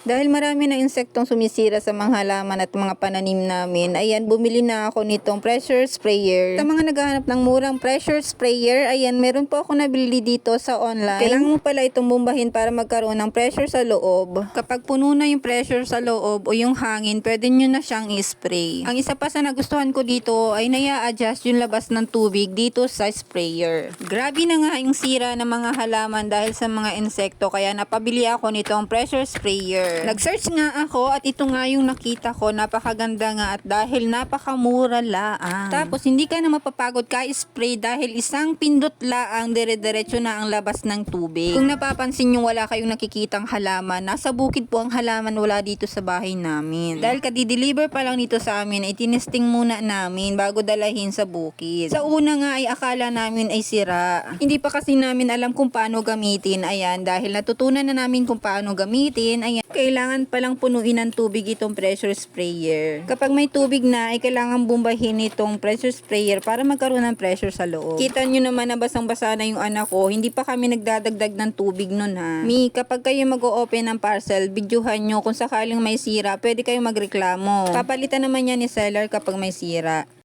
Dahil marami na insektong sumisira sa mga halaman at mga pananim namin, ayan, bumili na ako nitong pressure sprayer. Sa mga naghahanap ng murang pressure sprayer, ayan, meron po ako nabili dito sa online. Kailangan mo pala itong bumbahin para magkaroon ng pressure sa loob. Kapag puno na yung pressure sa loob o yung hangin, pwede nyo na siyang i-spray. Ang isa pa sa nagustuhan ko dito ay naya-adjust yung labas ng tubig dito sa sprayer. Grabe na nga yung sira ng mga halaman dahil sa mga insekto, kaya napabili ako nitong pressure sprayer. Nag-search nga ako at ito nga yung nakita ko, napakaganda nga at dahil napakamura laang. Tapos hindi ka na mapapagod ka-spray dahil isang pindot laang dire-diretso na ang labas ng tubig. Kung napapansin nyo, wala kayong nakikitang halaman. Nasa bukid po ang halaman, wala dito sa bahay namin. Dahil kadi-deliver pa lang dito sa amin, ay tinesting muna namin bago dalahin sa bukid. Sa una nga ay akala namin ay sira. Hindi pa kasi namin alam kung paano gamitin. Ayan, dahil natutunan na namin kung paano gamitin, ayan, kailangan palang punuin ng tubig itong pressure sprayer. Kapag may tubig na, ay kailangan bumbahin itong pressure sprayer para magkaroon ng pressure sa loob. Kita nyo naman na basang-basa na yung anak ko. Hindi pa kami nagdadagdag ng tubig nun ha. Kapag kayo mag-o-open ng parcel, videohan nyo kung sakaling may sira, pwede kayo magreklamo. Papalitan naman yan ni seller kapag may sira.